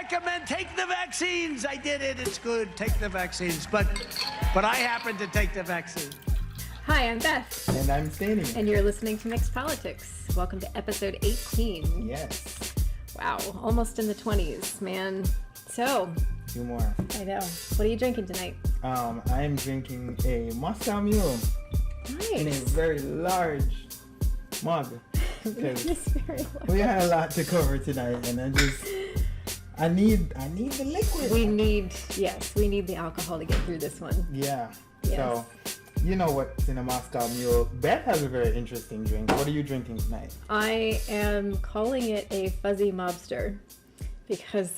recommend take the vaccines. I did it. It's good. Take the vaccines. But I happen to take the vaccine. Hi, I'm Beth. And I'm Stainy. And you're listening to Mixed Politics. Welcome to episode 18. Yes. Wow, almost in the 20s, man. So. 2 more. I know. What are you drinking tonight? I am drinking a Moscow Mule. Nice. In a very large mug. It's very large. We had a lot to cover tonight, and I need the liquid. We need the alcohol to get through this one. Yeah. Yes. So, you know what's in a Moscow Mule. Beth has a very interesting drink. What are you drinking tonight? I am calling it a fuzzy mobster because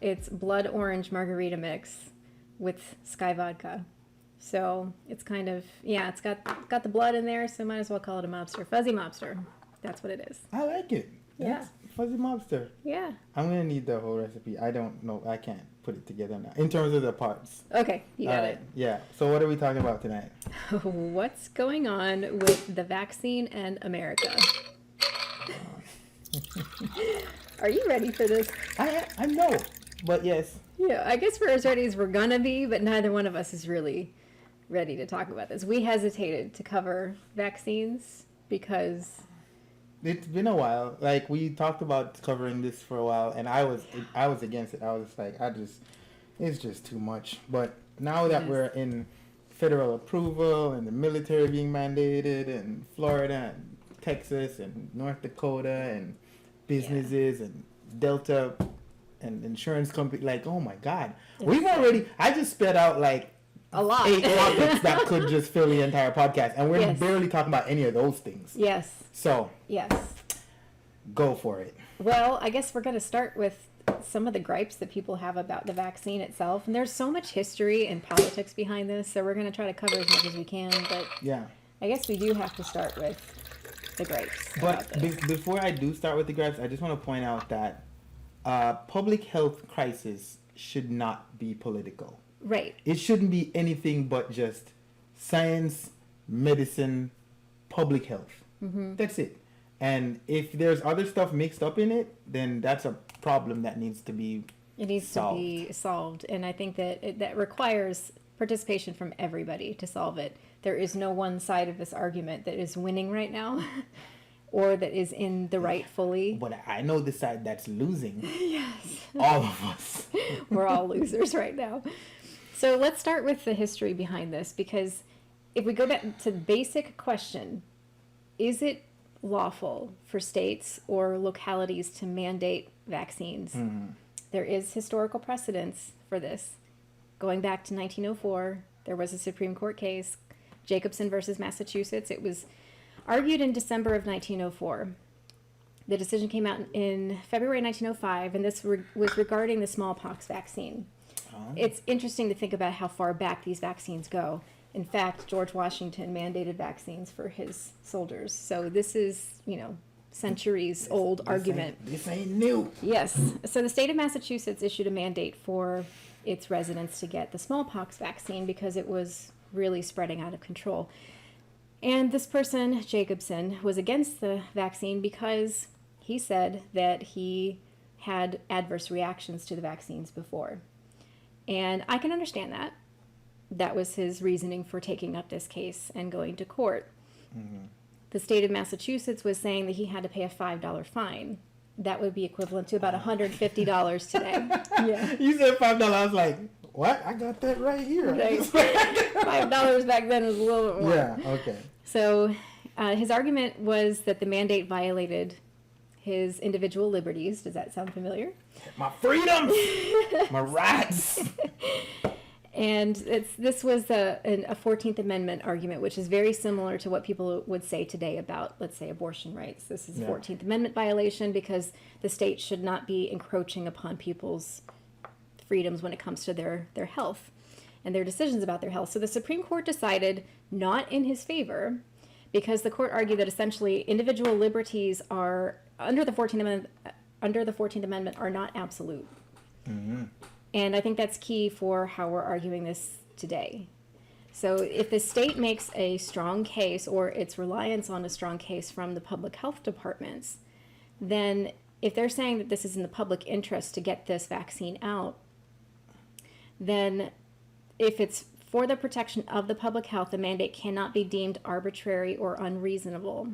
it's blood orange margarita mix with Sky vodka. So it's kind of, it's got the blood in there, so might as well call it a mobster. Fuzzy mobster. That's what it is. I like it. Yeah. Fuzzy mobster. Yeah. I'm going to need the whole recipe. I don't know. I can't put it together now. In terms of the parts. Okay, you got it. Yeah. So what are we talking about tonight? What's going on with the vaccine and America? Are you ready for this? I know, but yes. Yeah, I guess we're as ready as we're gonna be, but neither one of us is really ready to talk about this. We hesitated to cover vaccines because it's been a while. Like, we talked about covering this for a while, and I was against it. I was like, it's just too much. But now that we're in federal approval and the military being mandated, and Florida and Texas and North Dakota and businesses and Delta and insurance company, like, oh my God, I just sped out like a lot 8 topics that could just fill the entire podcast, and we're barely talking about any of those things. Yes. So yes, go for it. Well, I guess we're going to start with some of the gripes that people have about the vaccine itself, and there's so much history and politics behind this, so we're going to try to cover as much as we can. But yeah, I guess we do have to start with the gripes. But before I do start with the gripes, I just want to point out that public health crisis should not be political. Right. It shouldn't be anything but just science, medicine, public health. Mm-hmm. That's it. And if there's other stuff mixed up in it, then that's a problem that needs to be solved. To be solved. And I think that that requires participation from everybody to solve it. There is no one side of this argument that is winning right now or that is in the right fully. But I know the side that's losing. Yes. All of us. We're all losers right now. So let's start with the history behind this, because if we go back to the basic question, is it lawful for states or localities to mandate vaccines? Mm-hmm. There is historical precedence for this. Going back to 1904, there was a Supreme Court case, Jacobson versus Massachusetts. It was argued in December of 1904. The decision came out in February 1905, and this was regarding the smallpox vaccine. It's interesting to think about how far back these vaccines go. In fact, George Washington mandated vaccines for his soldiers. So this is, centuries old argument. This ain't new. Yes. So the state of Massachusetts issued a mandate for its residents to get the smallpox vaccine because it was really spreading out of control. And this person, Jacobson, was against the vaccine because he said that he had adverse reactions to the vaccines before. And I can understand that. That was his reasoning for taking up this case and going to court. Mm-hmm. The state of Massachusetts was saying that he had to pay a $5 fine. That would be equivalent to about $150 today. Yeah. You said $5. I was like, what? I got that right here. Right. $5 back then was a little bit more. Yeah, okay. So his argument was that the mandate violated his individual liberties. Does that sound familiar? My freedoms! My rights! And this was a 14th Amendment argument, which is very similar to what people would say today about, let's say, abortion rights. This is a 14th Amendment violation because the state should not be encroaching upon people's freedoms when it comes to their health and their decisions about their health. So the Supreme Court decided not in his favor because the court argued that essentially individual liberties are, under the 14th Amendment, are not absolute. Mm-hmm. And I think that's key for how we're arguing this today. So if the state makes a strong case or its reliance on a strong case from the public health departments, then if they're saying that this is in the public interest to get this vaccine out, then if it's for the protection of the public health, the mandate cannot be deemed arbitrary or unreasonable.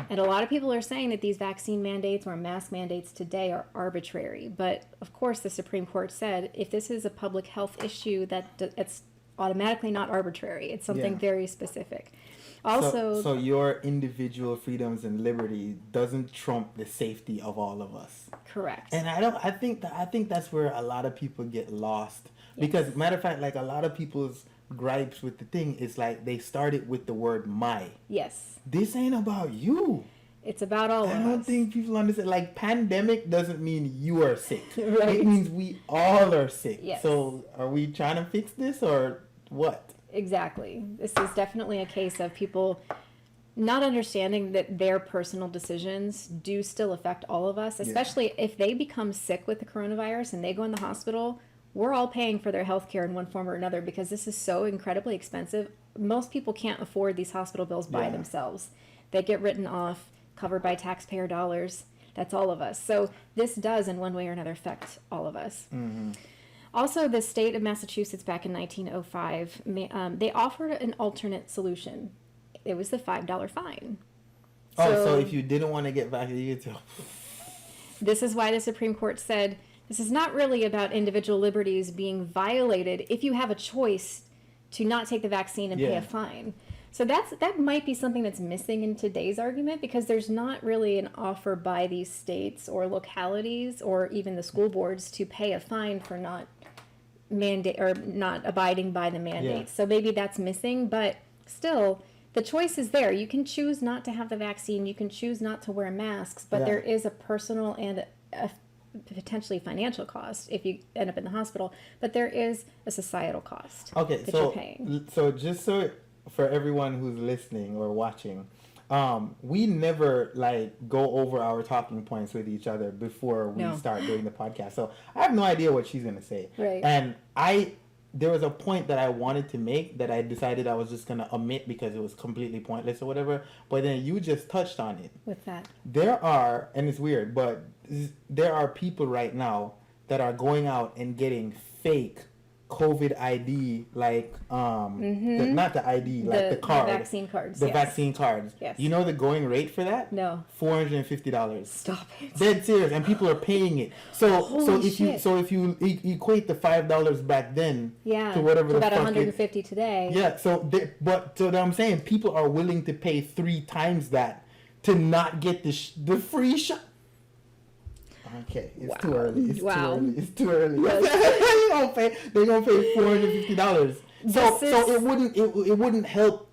And a lot of people are saying that these vaccine mandates or mask mandates today are arbitrary. But of course, the Supreme Court said if this is a public health issue, it's automatically not arbitrary. It's something very specific. Also, so your individual freedoms and liberty doesn't trump the safety of all of us. correct. And I think that's where a lot of people get lost. Because matter of fact, like a lot of people's gripes with the thing is like they started with the word my. Yes. This ain't about you. It's about all of us. I don't think people understand. Like, pandemic doesn't mean you are sick. Right. It means we all are sick. Yes. So are we trying to fix this or what? Exactly. This is definitely a case of people not understanding that their personal decisions do still affect all of us, especially if they become sick with the coronavirus and they go in the hospital. We're all paying for their health care in one form or another because this is so incredibly expensive. Most people can't afford these hospital bills by themselves. They get written off, covered by taxpayer dollars. That's all of us. So this does, in one way or another, affect all of us. Mm-hmm. Also, the state of Massachusetts back in 1905, they offered an alternate solution. It was the $5 fine. So if you didn't want to get vaccinated, this is why the Supreme Court said, this is not really about individual liberties being violated if you have a choice to not take the vaccine and pay a fine. So that might be something that's missing in today's argument because there's not really an offer by these states or localities or even the school boards to pay a fine for not abiding by the mandate. So maybe that's missing, but still the choice is there. You can choose not to have the vaccine, you can choose not to wear masks, but there is a personal and a potentially financial cost if you end up in the hospital, but there is a societal cost that you're paying. So just so for everyone who's listening or watching, we never like go over our talking points with each other before we start doing the podcast. So I have no idea what she's gonna say. Right. And there was a point that I wanted to make that I decided I was just gonna omit because it was completely pointless or whatever. But then you just touched on it. With that, There are, and it's weird, but there are people right now that are going out and getting fake COVID ID, like not the ID, like the card, the vaccine cards, the vaccine cards. Yes. You know the going rate for that? No. $450. Stop it. Dead serious, and people are paying it. So if shit. you equate the $5 back then to whatever to the about fuck $150 today. Yeah. So I'm saying people are willing to pay 3 times that to not get the free shot. Okay, it's too early. It's too early. They're gonna pay $450. So it wouldn't help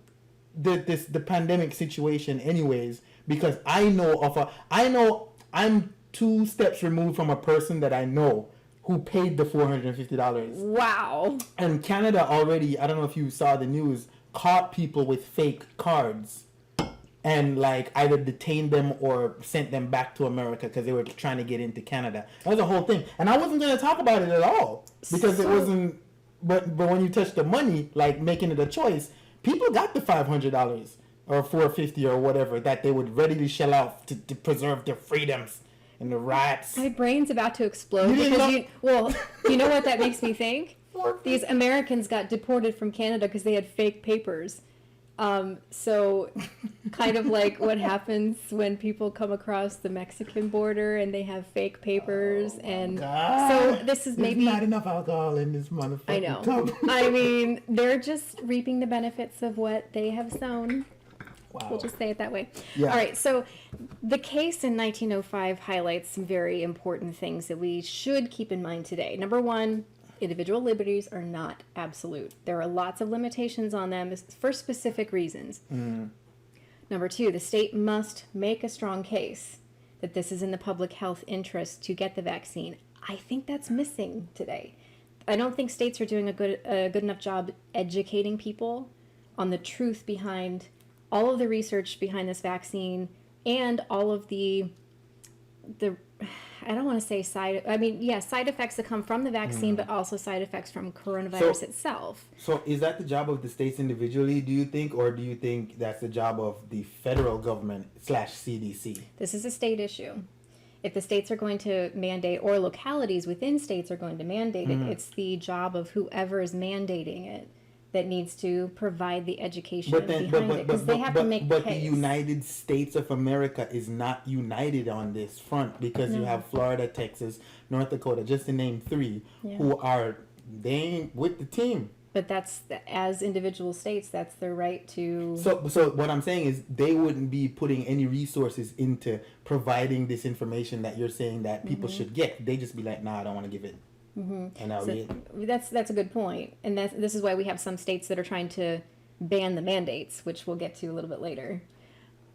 the pandemic situation anyways, because I know I'm 2 steps removed from a person that I know who paid the $450. Wow. And Canada already, I don't know if you saw the news, caught people with fake cards. And like either detained them or sent them back to America because they were trying to get into Canada. That was the whole thing, and I wasn't going to talk about it at all because it wasn't. But when you touch the money, like making it a choice, people got the $500 or $450 or whatever that they would readily shell out to preserve their freedoms and the rights. My brain's about to explode because you know what that makes me think? These Americans got deported from Canada because they had fake papers. So kind of like what happens when people come across the Mexican border and they have fake papers so this is maybe not enough alcohol in this motherfucker. I know. I mean, they're just reaping the benefits of what they have sown. Wow. We'll just say it that way. Yeah. All right. So the case in 1905 highlights some very important things that we should keep in mind today. Number one, individual liberties are not absolute. There are lots of limitations on them for specific reasons. Number two, the state must make a strong case that this is in the public health interest to get the vaccine. I think that's missing today. I don't think states are doing a good enough job educating people on the truth behind all of the research behind this vaccine and all of the I don't want to say side effects that come from the vaccine, but also side effects from coronavirus itself. So is that the job of the states individually, do you think, or do you think that's the job of the federal government / CDC? This is a state issue. if the states are going to mandate, or localities within states are going to mandate it, it's the job of whoever is mandating it that needs to provide the education behind it, because they have to make the But the case. United States of America is not united on this front, because you have Florida, Texas, North Dakota, just to name three, who are, they ain't with the team. But that's, as individual states, that's their right to. So what I'm saying is they wouldn't be putting any resources into providing this information that you're saying that people should get. They just be like, nah, I don't want to give it. And that'll be it. That's a good point, and this is why we have some states that are trying to ban the mandates, which we'll get to a little bit later.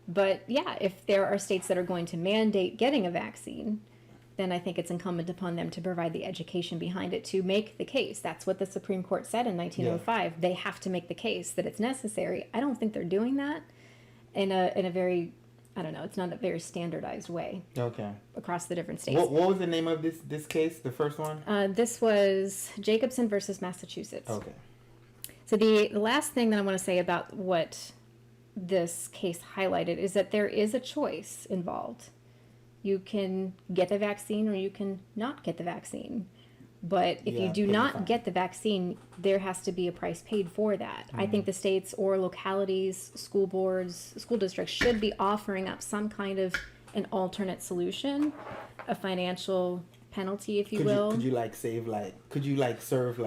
But yeah, if there are states that are going to mandate getting a vaccine, then I think it's incumbent upon them to provide the education behind it to make the case. That's what the Supreme Court said in 1905. Yeah. They have to make the case that it's necessary. I don't think they're doing that in a very, I don't know, it's not a very standardized way. Okay. Across the different states. What was the name of this case, the first one? This was Jacobson versus Massachusetts. Okay. So the last thing that I want to say about what this case highlighted is that there is a choice involved. You can get the vaccine or you can not get the vaccine. But if you do not get the vaccine, there has to be a price paid for that. I think the states or localities, school boards, school districts should be offering up some kind of an alternate solution, a financial penalty, if you will. Could you serve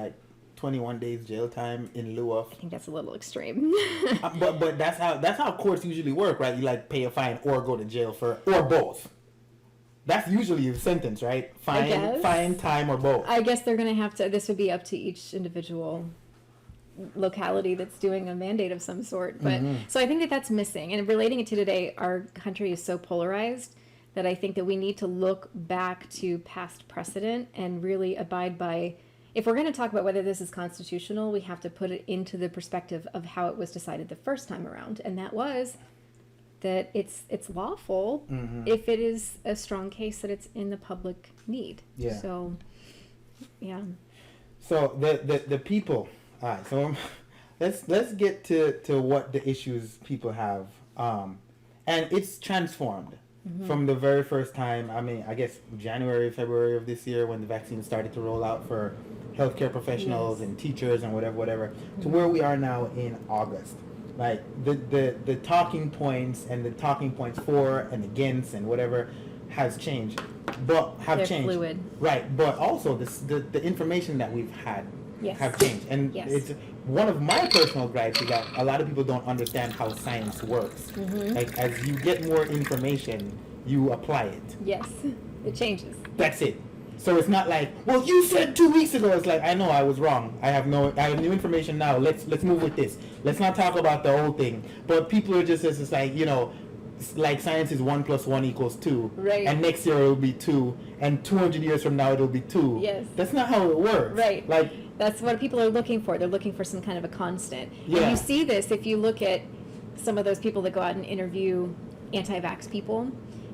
21 days jail time in lieu of? I think that's a little extreme. but that's how courts usually work, right? You pay a fine or go to jail or both. That's usually the sentence, right? Fine, time, or both. I guess they're going to have to, this would be up to each individual locality that's doing a mandate of some sort. But so I think that that's missing. And relating it to today, our country is so polarized that I think that we need to look back to past precedent and really abide by, if we're going to talk about whether this is constitutional, we have to put it into the perspective of how it was decided the first time around. And that was that it's lawful if it is a strong case that it's in the public need. Yeah. So, yeah. So the people. All right. So let's get to what the issues people have. And it's transformed from the very first time. I mean, I guess January, February of this year when the vaccine started to roll out for healthcare professionals and teachers and whatever, to where we are now in August. Like the talking points and the talking points for and against and whatever has changed, but They're fluid. Right? But also the information that we've had have changed, and it's one of my personal gripes is that a lot of people don't understand how science works. Like as you get more information, you apply it. Yes, it changes. That's it. So it's not like, well, you said 2 weeks ago. It's like, I know I was wrong. I have new information now. Let's move with this. Let's not talk about the old thing. But people are just like, like science is 1 + 1 = 2. Right. And next year it'll be 2. And 200 years from now it'll be 2. Yes. That's not how it works. Right. Like that's what people are looking for. They're looking for some kind of a constant. Yeah. And you see this if you look at some of those people that go out and interview anti-vax people.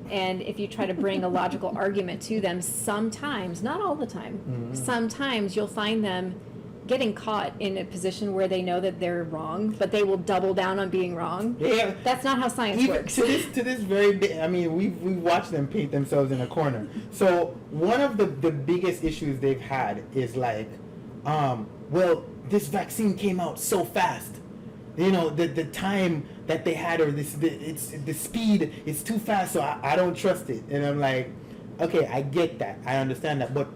And if you try to bring a logical argument to them, sometimes, not all the time, sometimes you'll find them getting caught in a position where they know that they're wrong, but they will double down on being wrong. Yeah. That's not how science works. To this very day, I mean, we've watched them paint themselves in a corner. So one of the biggest issues they've had is like, well, this vaccine came out so fast. The time that they had, or the speed is too fast, so I don't trust it. And I'm like, okay, I get that, I understand that, but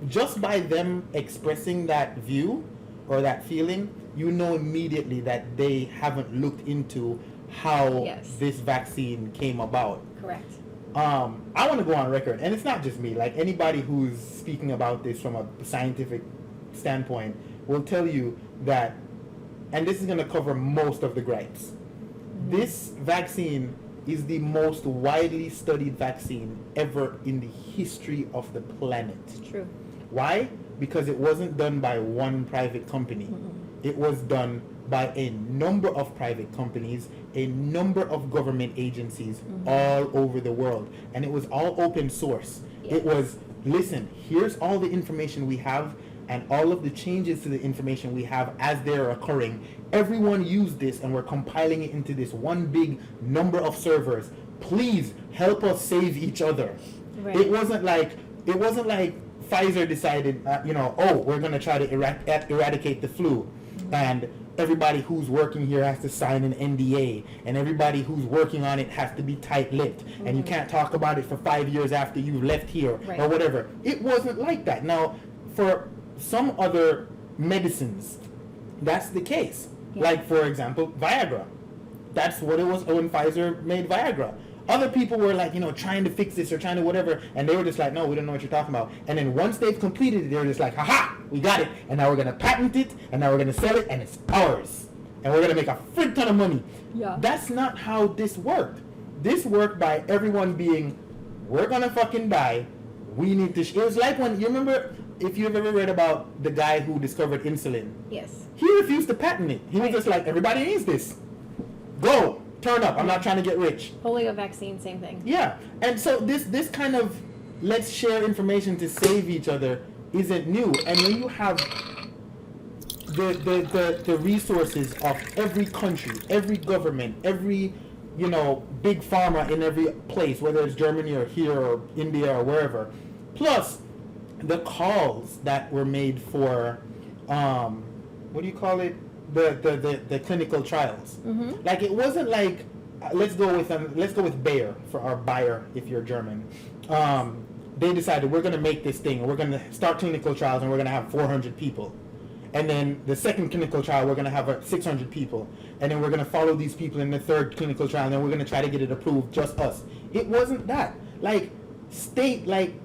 just by them expressing that view or that feeling, you know immediately that they haven't looked into how this vaccine came about. Correct. I want to go on record, and it's not just me. Like anybody who's speaking about this from a scientific standpoint will tell you that. And this is going to cover most of the gripes. This vaccine is the most widely studied vaccine ever in the history of the planet. It's true. Why? Because it wasn't done by one private company. It was done by a number of private companies, a number of government agencies all over the world. And it was all open source. It was, listen, here's all the information we have, and all of the changes to the information we have as they're occurring. Everyone used this, and we're compiling it into this one big number of servers. Please help us save each other. Right. It wasn't like Pfizer decided, oh, we're going to try to eradicate the flu, and everybody who's working here has to sign an NDA, and everybody who's working on it has to be tight-lipped, and you can't talk about it for 5 years after you've left here, Right. or whatever. It wasn't like that. Now, for some other medicines, that's the case. Yeah. Like, for example, Viagra. That's what it was when Pfizer made Viagra. Other people were like, trying to fix this or trying to whatever, and they were just like, no, we don't know what you're talking about. And then once they've completed it, they were just like, haha, we got it, and now we're going to patent it, and now we're going to sell it, and it's ours. And we're going to make a frick ton of money. Yeah. That's not how this worked. This worked by everyone being, we're going to fucking die. We need to... It was like when... You remember, if you've ever read about the guy who discovered insulin? Yes. He refused to patent it. He was Right. just like, everybody needs this. Go. Turn up. I'm not trying to get rich. Polio vaccine, same thing. Yeah. And so this kind of let's share information to save each other isn't new. And when you have the resources of every country, every government, every big pharma in every place, whether it's Germany or here or India or wherever, plus the calls that were made for what do you call it? The clinical trials. Mm-hmm. Like, it wasn't like let's go with Bayer for our Bayer if you're German. They decided we're going to make this thing and we're going to start clinical trials and we're going to have 400 people. And then the second clinical trial, we're going to have 600 people. And then we're going to follow these people in the third clinical trial, and then we're going to try to get it approved, just us. It wasn't that. Like,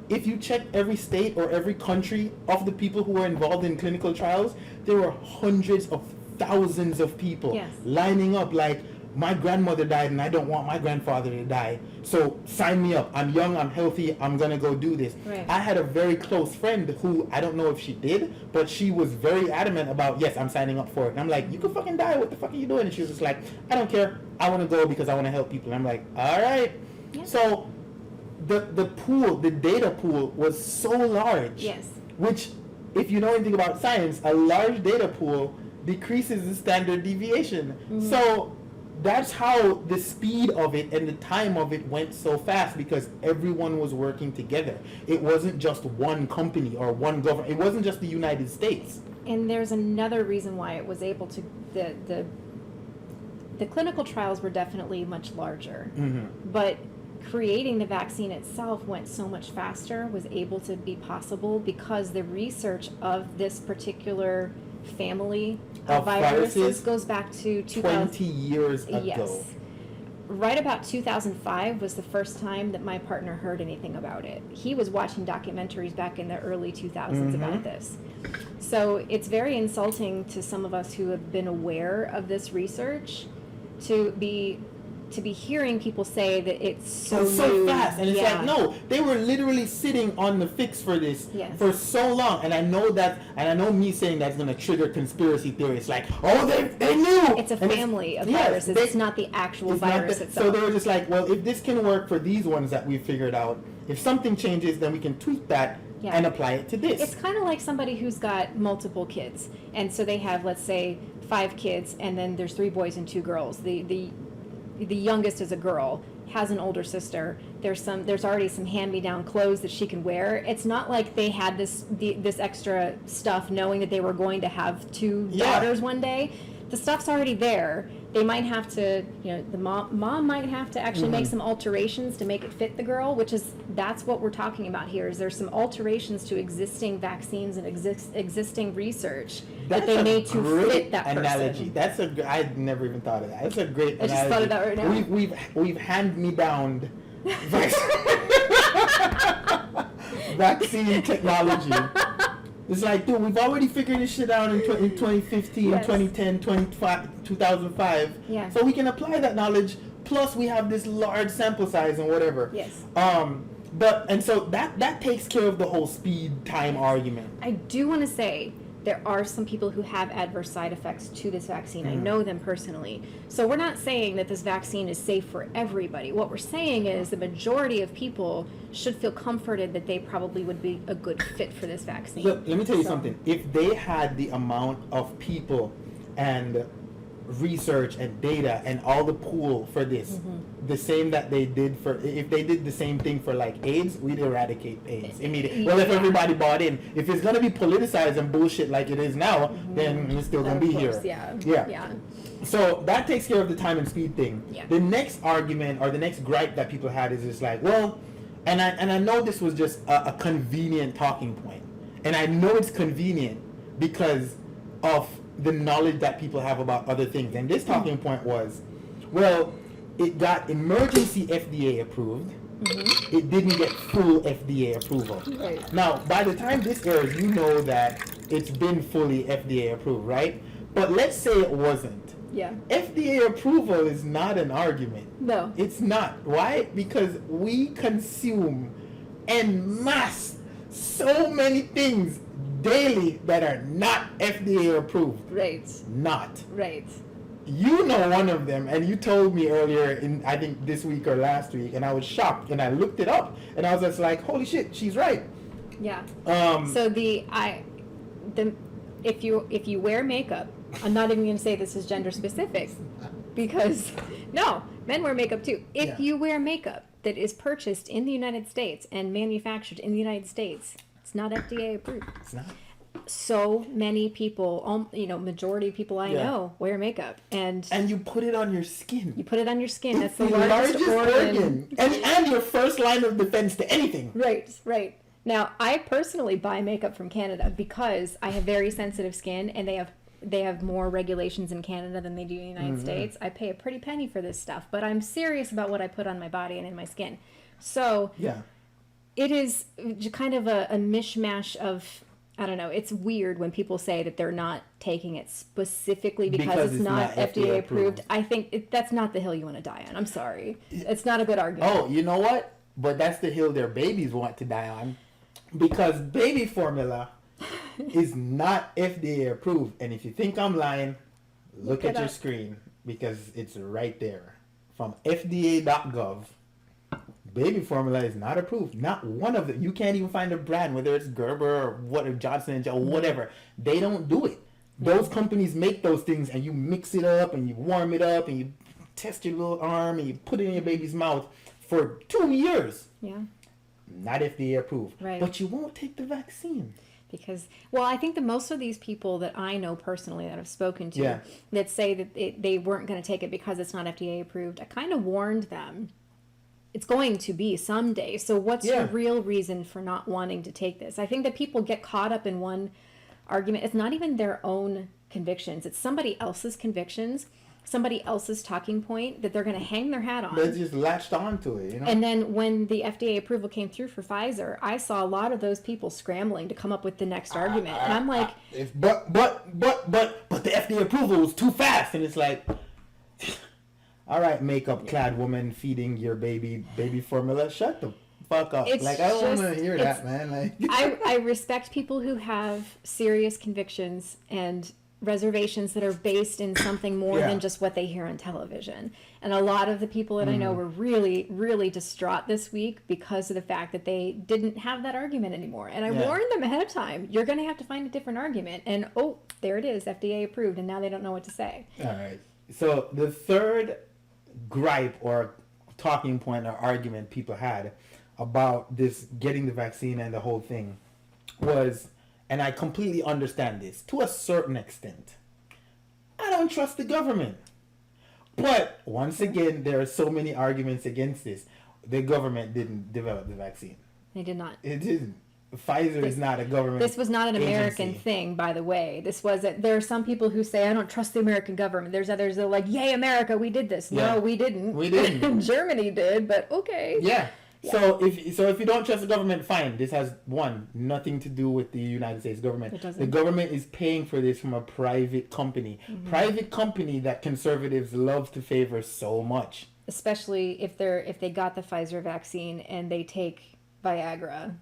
if you check every state or every country of the people who were involved in clinical trials, there were hundreds of thousands of people Yes. lining up like, my grandmother died and I don't want my grandfather to die, so sign me up. I'm young, I'm healthy, I'm gonna go do this. Right. I had a very close friend who, I don't know if she did, but she was very adamant about, yes, I'm signing up for it. And I'm like, you could fucking die, what the fuck are you doing? And she was just like, I don't care, I want to go because I want to help people. And I'm like, all right. Yeah. So the data pool was so large. Yes. Which, if you know anything about science, a large data pool decreases the standard deviation. Mm-hmm. So that's how the speed of it and the time of it went so fast, because everyone was working together. It wasn't just one company or one government. It wasn't just the United States. And there's another reason why it was able to, the clinical trials were definitely much larger, but creating the vaccine itself went so much faster, was able to be possible because the research of this particular family of viruses goes back to 20 years ago. Yes. Right about 2005 was the first time that my partner heard anything about it. He was watching documentaries back in the early 2000s about this. So it's very insulting to some of us who have been aware of this research to be hearing people say that it's so new. Fast, and it's Yeah. like, no, they were literally sitting on the fix for this Yes. for so long. And I know that, and I know me saying that's going to trigger conspiracy theories, like, oh, they knew. It's a And family of yes, viruses. It's not the actual it's not virus the- itself. So they were just like, well, if this can work for these ones that we figured out, if something changes, then we can tweak that Yeah. and apply it to this. It's kind of like somebody who's got multiple kids, and so they have, let's say, 5 kids, and then there's 3 boys and 2 girls. The youngest is a girl, has an older sister. There's already some hand-me-down clothes that she can wear. It's not like they had this extra stuff knowing that they were going to have 2 Yeah. daughters one day. The stuff's already there. They might have to, the mom might have to actually make some alterations to make it fit the girl, that's what we're talking about here. Is there's some alterations to existing vaccines and existing research that they made to fit that analogy. person. I'd never even thought of that. That's a great I analogy. just thought of that right now. We've hand-me-downed vaccine technology. It's like, dude, we've already figured this shit out in 2015, Yes. 2010, 2005. Yeah. So we can apply that knowledge, plus we have this large sample size and whatever. Yes. So that takes care of the whole speed time argument. I do want to say there are some people who have adverse side effects to this vaccine. I know them personally. So we're not saying that this vaccine is safe for everybody. What we're saying is the majority of people should feel comforted that they probably would be a good fit for this vaccine. Look, let me tell you So- something. If they had the amount of people and research and data and all the pool for this, the same that they did for, if they did the same thing for like AIDS, we'd eradicate AIDS immediately. Well, if everybody bought in, if it's gonna be politicized and bullshit like it is now, then it's still gonna be here. Yeah. So that takes care of the time and speed thing. Yeah. The next argument or the next gripe that people had is just like, well, and I know this was just a convenient talking point, and I know it's convenient because of the knowledge that people have about other things. And this talking point was, well, it got emergency FDA approved. It didn't get full FDA approval. Right. Now, by the time this airs, you know that it's been fully FDA approved, right? But let's say it wasn't. Yeah. FDA approval is not an argument. No. It's not. Why? Because we consume en masse so many things daily that are not FDA approved. Right. Not. Right. You know one of them, and you told me earlier in, I think this week or last week, and I was shocked, and I looked it up, and I was just like, holy shit, she's right. Yeah. So if you wear makeup, I'm not even going to say this is gender specific, because no, men wear makeup too. If you wear makeup that is purchased in the United States and manufactured in the United States, it's not FDA approved. It's not. So many people, majority of people I know wear makeup, and you put it on your skin. you put it on your skin. That's It's the largest organ. And your first line of defense to anything. Right. Now, I personally buy makeup from Canada because I have very sensitive skin, and they have more regulations in Canada than they do in the United States. I pay a pretty penny for this stuff, but I'm serious about what I put on my body and in my skin. So it is kind of a mishmash of, I don't know, it's weird when people say that they're not taking it specifically because it's not FDA approved. I think that's not the hill you want to die on. I'm sorry. It's not a good argument. Oh, you know what? But that's the hill their babies want to die on. Because baby formula is not FDA approved. And if you think I'm lying, look at your screen, because it's right there. From FDA.gov, baby formula is not approved. Not one of them. You can't even find a brand, whether it's Gerber or what, Johnson & Johnson, whatever. They don't do it. Those companies make those things, and you mix it up and you warm it up and you test your little arm and you put it in your baby's mouth for 2 years. Yeah. Not FDA approved. Right. But you won't take the vaccine. Because, well, I think that most of these people that I know personally that I've spoken to that say that they weren't going to take it because it's not FDA approved, I kind of warned them. It's going to be someday. So what's your real reason for not wanting to take this? I think that people get caught up in one argument. It's not even their own convictions. It's somebody else's convictions, somebody else's talking point that they're going to hang their hat on. They just latched onto it, you know? And then when the FDA approval came through for Pfizer, I saw a lot of those people scrambling to come up with the next argument. And I'm like... But the FDA approval was too fast. And it's like... All right, makeup-clad woman feeding your baby formula. Shut the fuck up. It's I don't want to hear that, man. I respect people who have serious convictions and reservations that are based in something more than just what they hear on television. And a lot of the people that I know were really, really distraught this week because of the fact that they didn't have that argument anymore. And I warned them ahead of time, you're going to have to find a different argument. And there it is, FDA approved, and now they don't know what to say. All right. So the third gripe or talking point or argument people had about this getting the vaccine and the whole thing was, and I completely understand this to a certain extent, I don't trust the government. But once again, there are so many arguments against this. The government didn't develop the vaccine. They did not. It didn't. Pfizer is not a government. This was not an American agency. thing, by the way. This wasn't. There are some people who say, I don't trust the American government. There's others that are like, yay, America, we did this. Yeah. No, we didn't. We didn't. Germany did, but okay. Yeah. So if you don't trust the government, fine. This has nothing to do with the United States government. It doesn't. The government is paying for this from a private company. Private company that conservatives love to favor so much. Especially if they got the Pfizer vaccine and they take Viagra.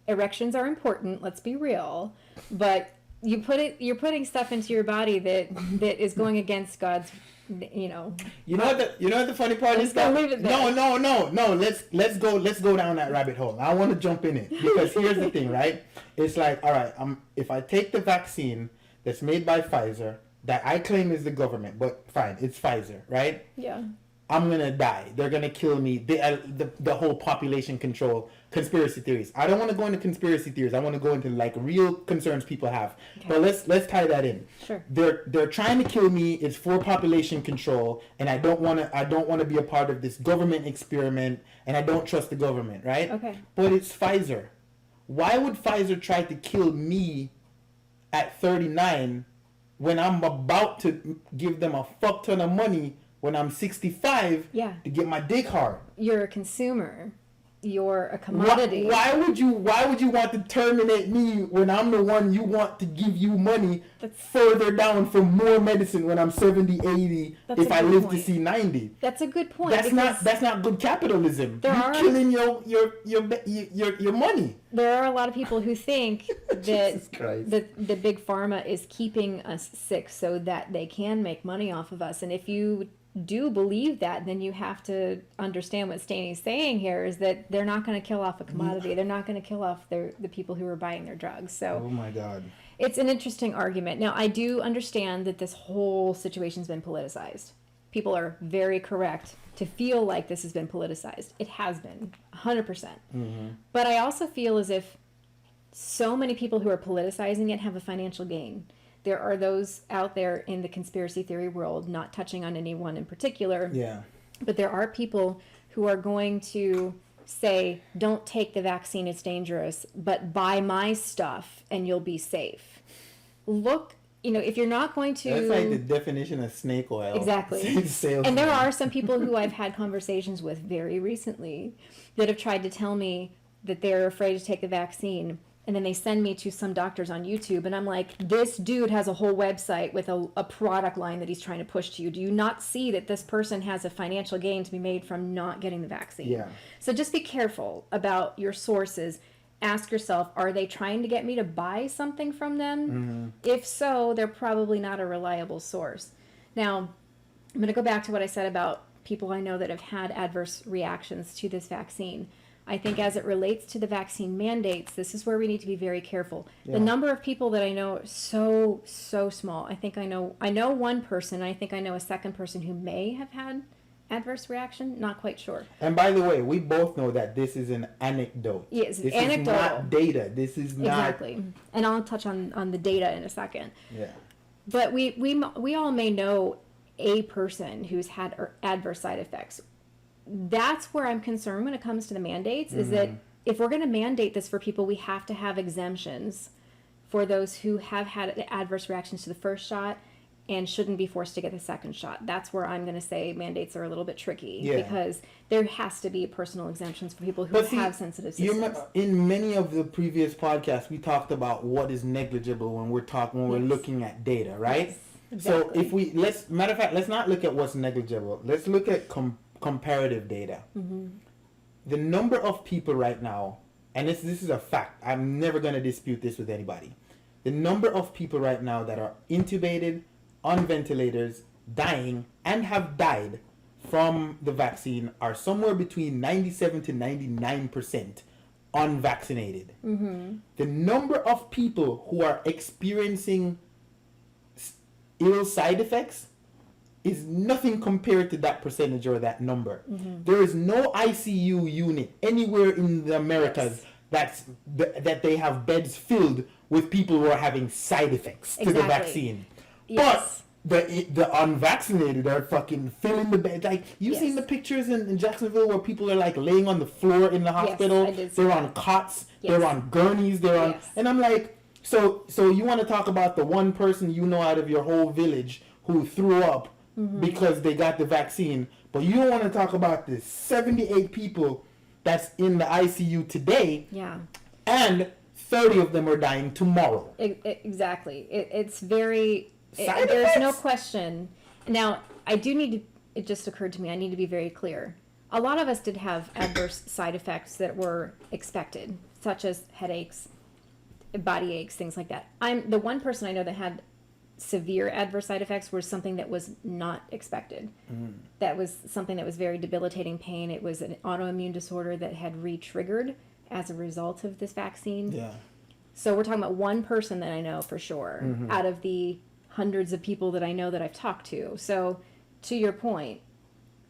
Erections are important, let's be real. But you're putting stuff into your body that is going against God's You know what the funny part is? Leave it there. No. Let's go down that rabbit hole. I want to jump in it because here's the thing, right? It's like, all right, if I take the vaccine that's made by Pfizer, that I claim is the government, but fine, it's Pfizer, right? Yeah. I'm gonna die. They're gonna kill me. The whole population control conspiracy theories. I don't want to go into conspiracy theories. I want to go into like real concerns people have. Okay. But let's tie that in. Sure. They're trying to kill me. It's for population control, and I don't want to be a part of this government experiment, and I don't trust the government, right? Okay. But it's Pfizer. Why would Pfizer try to kill me at 39 when I'm about to give them a fuck ton of money when I'm 65 to get my dick hard? You're a consumer. You're a commodity. Why would you want to terminate me when I'm the one you want to give you money further down for more medicine when I'm 70, 80 if I live to see 90? That's a good point. That's not good capitalism. You're killing your money. There are a lot of people who think that the big pharma is keeping us sick so that they can make money off of us. And if you do believe that, then you have to understand what Stainy's saying here is that they're not going to kill off a commodity. They're not going to kill off the people who are buying their drugs. So, oh my God. It's an interesting argument. Now, I do understand that this whole situation's been politicized. People are very correct to feel like this has been politicized. It has been, 100%. Mm-hmm. But I also feel as if so many people who are politicizing it have a financial gain. There are those out there in the conspiracy theory world, not touching on anyone in particular. Yeah. But there are people who are going to say, don't take the vaccine, it's dangerous, but buy my stuff and you'll be safe. Look, if you're not going to... That's like the definition of snake oil. Exactly. And there are some people who I've had conversations with very recently that have tried to tell me that they're afraid to take the vaccine. And then they send me to some doctors on YouTube, and I'm like, this dude has a whole website with a product line that he's trying to push to you. Do you not see that this person has a financial gain to be made from not getting the vaccine? Yeah. So just be careful about your sources. Ask yourself, are they trying to get me to buy something from them? Mm-hmm. If so, they're probably not a reliable source. Now, I'm going to go back to what I said about people I know that have had adverse reactions to this vaccine. I think as it relates to the vaccine mandates, this is where we need to be very careful. Yeah. The number of people that I know are so small. I know one person, and I think I know a second person who may have had adverse reaction. Not quite sure. And by the way, we both know that this is an anecdote. Yes, this anecdotal. Is not data. This is not... Exactly. And I'll touch on the data in a second. Yeah. But we all may know a person who's had adverse side effects. That's where I'm concerned when it comes to the mandates, is that if we're going to mandate this for people, we have to have exemptions for those who have had adverse reactions to the first shot and shouldn't be forced to get the second shot. That's where I'm going to say mandates are a little bit tricky, because there has to be personal exemptions for people who have sensitive systems. In many of the previous podcasts, we talked about what is negligible when we're looking at data, right? Yes, exactly. So if let's not look at what's negligible. Let's look at comparative data. Mm-hmm. The number of people right now, and this is a fact, I'm never going to dispute this with anybody. The number of people right now that are intubated, on ventilators, dying, and have died from the vaccine are somewhere between 97 to 99% unvaccinated. Mm-hmm. The number of people who are experiencing ill side effects is nothing compared to that percentage or that number. Mm-hmm. There is no ICU unit anywhere in the Americas that they have beds filled with people who are having side effects to the vaccine. Yes. But the unvaccinated are fucking filling the bed. Like, you've seen the pictures in Jacksonville where people are like laying on the floor in the hospital. They're on cots. They're on gurneys. They're on, and I'm like, so you want to talk about the one person you know out of your whole village who threw up because they got the vaccine, but you don't want to talk about the 78 people that's in the ICU today. Yeah. And 30 of them are dying tomorrow. Exactly. It's very... there's no question. Now, I do need to... It just occurred to me, I need to be very clear. A lot of us did have adverse side effects that were expected, such as headaches, body aches, things like that. The one person I know that had severe adverse side effects was something that was not expected. Mm. That was something that was very debilitating pain. It was an autoimmune disorder that had re-triggered as a result of this vaccine. Yeah. So we're talking about one person that I know for sure out of the hundreds of people that I know that I've talked to. So to your point,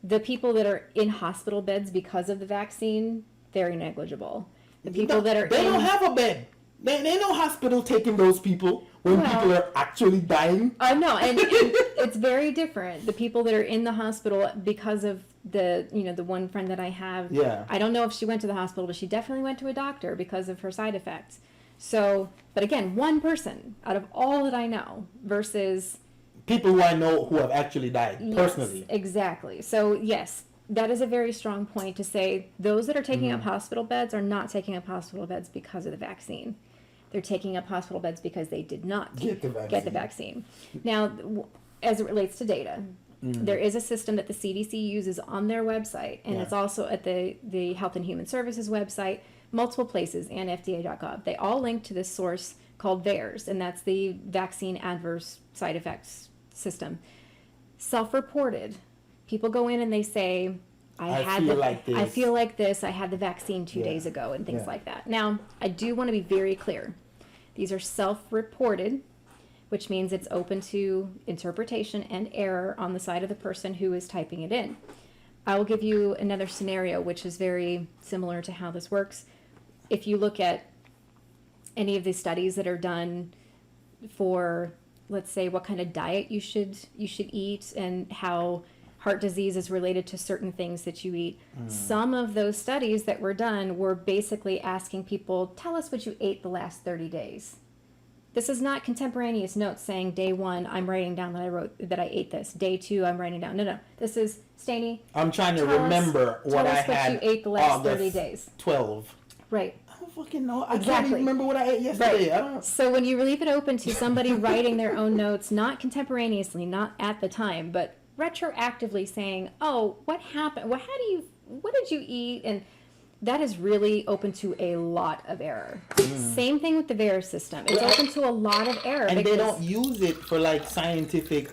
the people that are in hospital beds because of the vaccine, very negligible. The people that are they don't have a bed. They no hospital taking those people when people are actually dying. No, and it's very different. The people that are in the hospital because of the one friend that I have. Yeah. I don't know if she went to the hospital, but she definitely went to a doctor because of her side effects. So, but again, one person out of all that I know versus people who I know who have actually died personally. Yes, exactly. So yes, that is a very strong point to say those that are taking up hospital beds are not taking up hospital beds because of the vaccine. They're taking up hospital beds because they did not get the vaccine. Now, as it relates to data, there is a system that the CDC uses on their website, and it's also at the Health and Human Services website, multiple places, and FDA.gov. They all link to this source called VAERS, and that's the Vaccine Adverse Side Effects System. Self-reported. People go in and they say, I feel like this. I had the vaccine 2 days ago, and things like that. Now, I do want to be very clear. These are self-reported, which means it's open to interpretation and error on the side of the person who is typing it in. I will give you another scenario, which is very similar to how this works. If you look at any of the studies that are done for, let's say, what kind of diet you should eat and how heart disease is related to certain things that you eat. Some of those studies that were done were basically asking people, tell us what you ate the last 30 days. This is not contemporaneous notes saying day 1, I'm writing down that I ate this. Day 2, I'm writing down. No. This is Stainy. I'm trying to remember what I had. Tell us what you ate the last 30 days. 12. Right. I don't fucking know. I can't even remember what I ate yesterday. Right. So when you leave it open to somebody writing their own notes, not contemporaneously, not at the time, but retroactively saying, oh, what happened? What did you eat? And that is really open to a lot of error. Same thing with the VAERS system. It's open to a lot of error. And they don't use it for like scientific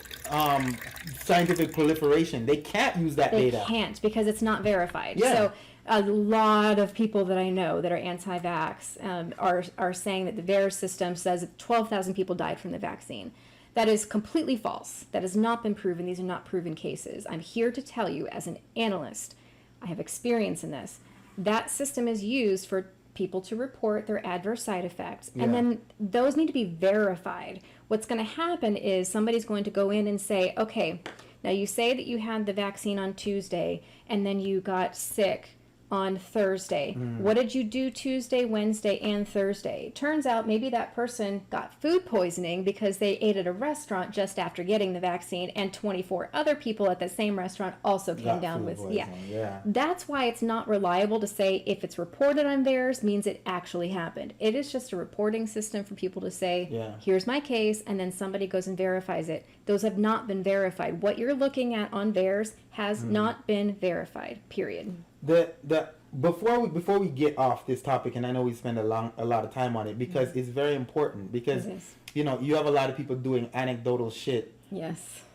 proliferation. They can't use that data. They can't because it's not verified. Yeah. So a lot of people that I know that are anti-vax are saying that the VAERS system says that 12,000 people died from the vaccine. That is completely false. That has not been proven. These are not proven cases. I'm here to tell you as an analyst, I have experience in this. That system is used for people to report their adverse side effects. And then those need to be verified. What's going to happen is somebody's going to go in and say, okay, now you say that you had the vaccine on Tuesday and then you got sick on Thursday. What did you do Tuesday, Wednesday, and Thursday? Turns out maybe that person got food poisoning because they ate at a restaurant just after getting the vaccine, and 24 other people at the same restaurant also came down with That's why it's not reliable to say if it's reported on VAERS means it actually happened. It is just a reporting system for people to say, here's my case, and then somebody goes and verifies it. Those have not been verified. What you're looking at on VAERS has not been verified, period. Before we get off this topic, and I know we spend a lot of time on it because it's very important, because you have a lot of people doing anecdotal shit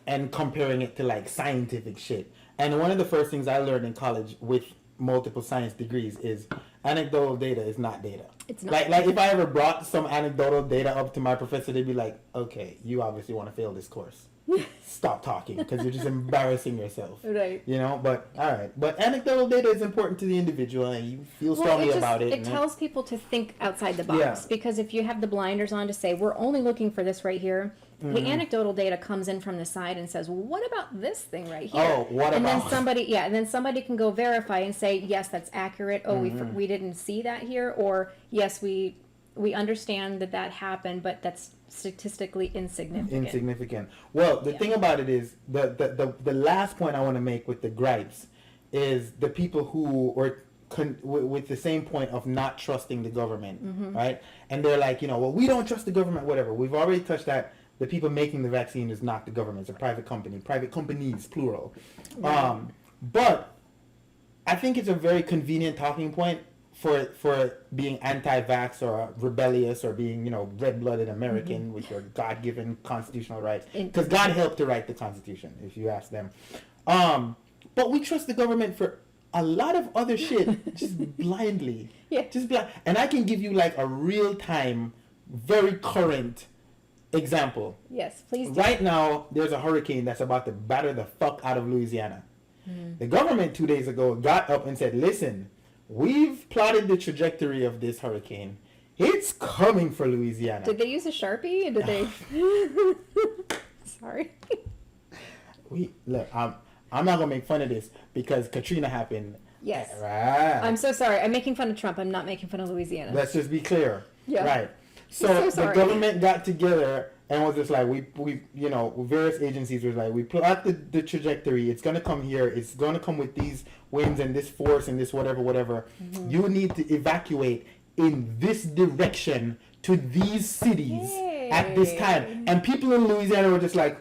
and comparing it to like scientific shit. And one of the first things I learned in college with multiple science degrees is anecdotal data is not data. It's not. Like if I ever brought some anecdotal data up to my professor, they'd be like, okay, you obviously want to fail this course. Stop talking because you're just embarrassing yourself. Right. But all right. But anecdotal data is important to the individual, and you feel strongly about it. It tells people to think outside the box, because if you have the blinders on to say we're only looking for this right here, the anecdotal data comes in from the side and says, well, what about this thing right here? Oh, what and about? Then somebody can go verify and say, yes, that's accurate. Oh, we didn't see that here, or yes, we understand that happened, but that's statistically insignificant. Well, the thing about it is the last point I want to make with the gripes is the people who are with the same point of not trusting the government, right? And they're like, well, we don't trust the government, whatever. We've already touched that. The people making the vaccine is not the government. It's a private company. Private companies, plural. Right. But I think it's a very convenient talking point for being anti-vax or rebellious or being, red-blooded American with your God-given constitutional rights. Because God helped to write the Constitution, if you ask them. But we trust the government for a lot of other shit just blindly. Yeah. And I can give you like a real-time, very current example. Yes, please do. Right now, there's a hurricane that's about to batter the fuck out of Louisiana. The government 2 days ago got up and said, listen, we've plotted the trajectory of this hurricane. It's coming for Louisiana. Did they use a Sharpie? Did they? Sorry. Look, I'm not gonna make fun of this because Katrina happened. Yes. Right. I'm so sorry. I'm making fun of Trump. I'm not making fun of Louisiana. Let's just be clear. Yeah. Right. So so the sorry. government got together and was just like, we various agencies were like, we plot the trajectory. It's gonna come here. It's gonna come with these winds and this force and this whatever. Mm-hmm. You need to evacuate in this direction to these cities at this time. And people in Louisiana were just like,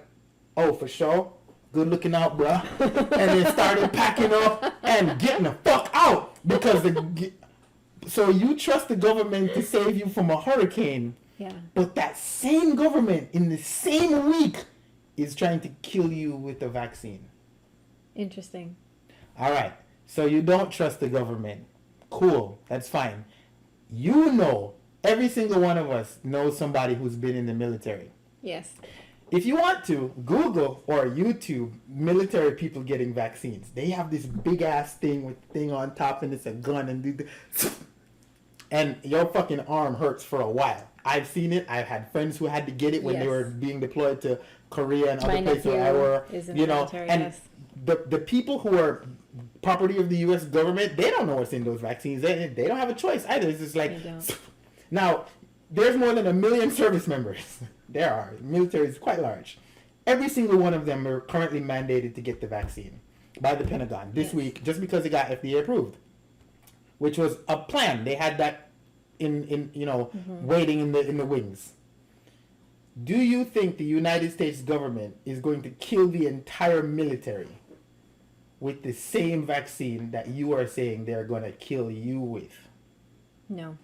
oh, for sure. Good looking out, bruh. And then started packing up and getting the fuck out because so you trust the government to save you from a hurricane. Yeah. But that same government in the same week is trying to kill you with the vaccine. Interesting. All right. So you don't trust the government. Cool. That's fine. You know, every single one of us knows somebody who's been in the military. Yes. If you want to, Google or YouTube military people getting vaccines. They have this big ass thing with thing on top and it's a gun and your fucking arm hurts for a while. I've seen it. I've had friends who had to get it when they were being deployed to Korea and other places where I were, you know, and the people who are property of the U.S. government, they don't know what's in those vaccines. They don't have a choice either. It's just like, now, there's more than 1 million service members. There are. The military is quite large. Every single one of them are currently mandated to get the vaccine by the Pentagon this week, just because it got FDA approved, which was a plan. They had that in waiting in the wings. Do you think the United States government is going to kill the entire military with the same vaccine that you are saying they're going to kill you with? No.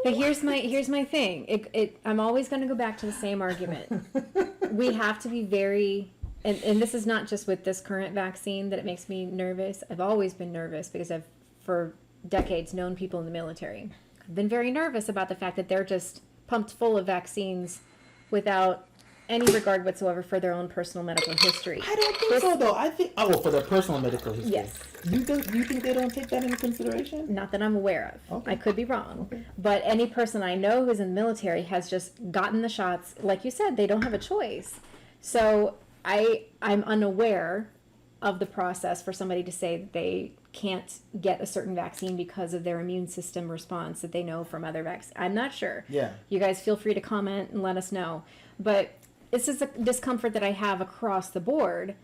But here's my thing. I'm always going to go back to the same argument. We have to be very, and this is not just with this current vaccine that it makes me nervous. I've always been nervous because I've, for decades, known people in the military. I've been very nervous about the fact that they're just pumped full of vaccines without any regard whatsoever for their own personal medical history. I don't think so, though. I think, for their personal medical history. Yes. You think they don't take that into consideration? Not that I'm aware of. Okay. I could be wrong. Okay. But any person I know who's in the military has just gotten the shots. Like you said, they don't have a choice. So I'm unaware of the process for somebody to say that they can't get a certain vaccine because of their immune system response that they know from other vaccines. I'm not sure. Yeah. You guys feel free to comment and let us know. But this is a discomfort that I have across the board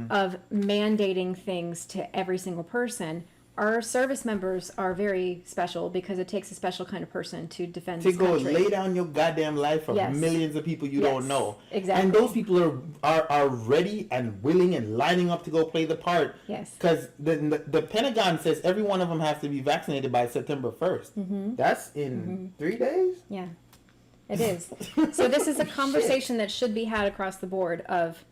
of mandating things to every single person. Our service members are very special because it takes a special kind of person to defend this country. To go lay down your goddamn life for millions of people you don't know. Exactly. And those people are ready and willing and lining up to go play the part. Yes. Because the Pentagon says every one of them has to be vaccinated by September 1st. Mm-hmm. That's in 3 days? Yeah. It is. So this is a conversation that should be had across the board of,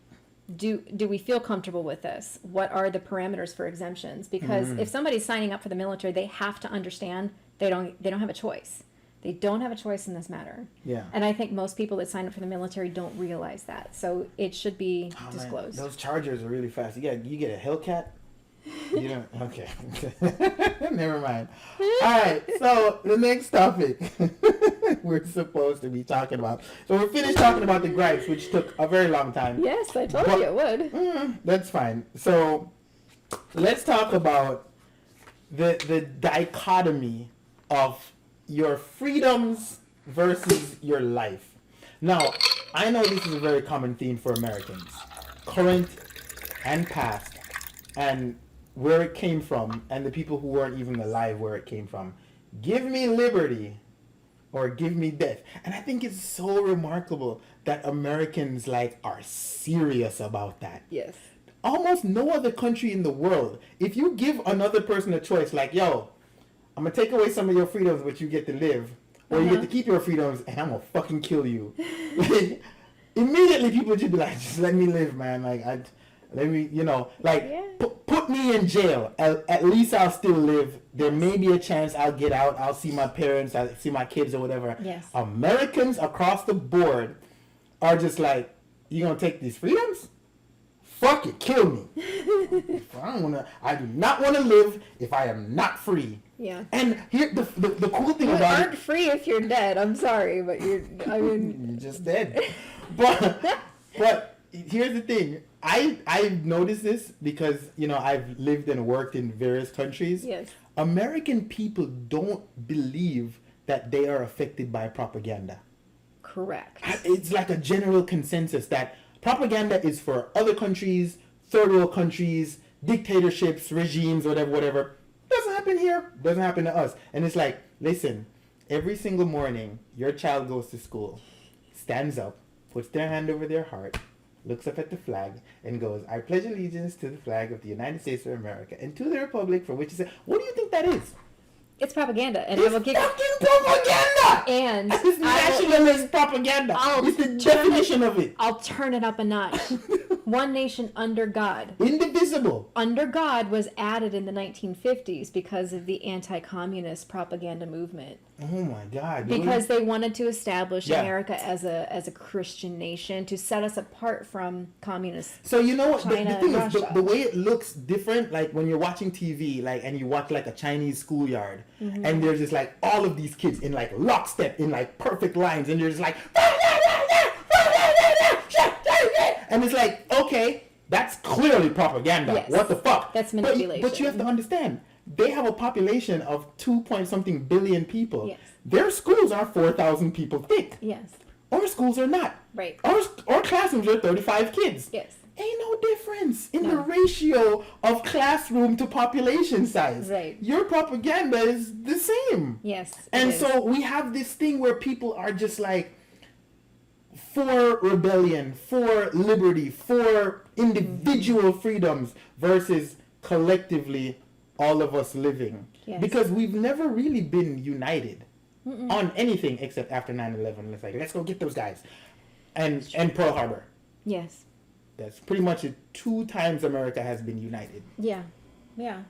do we feel comfortable with this? What are the parameters for exemptions? Because if somebody's signing up for the military, they have to understand they don't have a choice. They don't have a choice in this matter. Yeah. And I think most people that sign up for the military don't realize that. So it should be disclosed. Man, those Chargers are really fast. You get a Hellcat? You don't? Okay. Never mind. All right. So the next topic we're supposed to be talking about. So we're finished talking about the gripes, which took a very long time. Yes, I told you it would. That's fine. So let's talk about the dichotomy of your freedoms versus your life. Now, I know this is a very common theme for Americans, current and past, and where it came from, and the people who weren't even alive where it came from. Give me liberty or give me death. And I think it's so remarkable that Americans are serious about that. Yes. Almost no other country in the world, if you give another person a choice, yo, I'm gonna take away some of your freedoms but you get to live, or you get to keep your freedoms and I'm gonna fucking kill you. Immediately people should be like, just let me live, man. Let me, put put me in jail, at least I'll still live. There may be a chance I'll get out. I'll see my parents. I'll see my kids or whatever. Yes. Americans across the board are just like, you gonna take these freedoms? Fuck it, kill me. I do not want to live if I am not free. Yeah. And here, the cool thing You about aren't free if you're dead. I'm sorry, but you're just dead. But here's the thing. I've noticed this because, I've lived and worked in various countries. Yes. American people don't believe that they are affected by propaganda. Correct. It's like a general consensus that propaganda is for other countries, third world countries, dictatorships, regimes, whatever. Doesn't happen here. Doesn't happen to us. And it's like, listen, every single morning, your child goes to school, stands up, puts their hand over their heart, looks up at the flag, and goes, I pledge allegiance to the flag of the United States of America and to the republic for which it says. What do you think that is? It's propaganda, and It's I will give fucking propaganda! and It's nationalist propaganda. It's the definition of it. I'll turn it up a notch. One nation under God. Indivisible. Under God was added in the 1950s because of the anti-communist propaganda movement. Oh my God. Because they wanted to establish Yeah. America as a Christian nation to set us apart from communist. So you know what? China The thing and is, Russia. the way it looks different, like when you're watching TV, and you watch like a Chinese schoolyard, and there's just like all of these kids in like lockstep, in like perfect lines, and you're just like, and it's like, okay, that's clearly propaganda. Yes. What the fuck? That's But manipulation. you have to understand, they have a population of 2 point something billion people. Yes. Their schools are 4,000 people thick. Yes. Our schools are not. Right. Our classrooms are 35 kids. Yes. Ain't no difference in the No. ratio of classroom to population size. Right. Your propaganda is the same. Yes. it And is. so we have this thing where people are just like for rebellion, for liberty, for individual freedoms versus collectively all of us living. Yes. Because we've never really been united on anything except after 9/11. It's like, let's go get those guys. And Pearl Harbor. Yes. That's pretty much it. 2 times America has been united. Yeah. Yeah.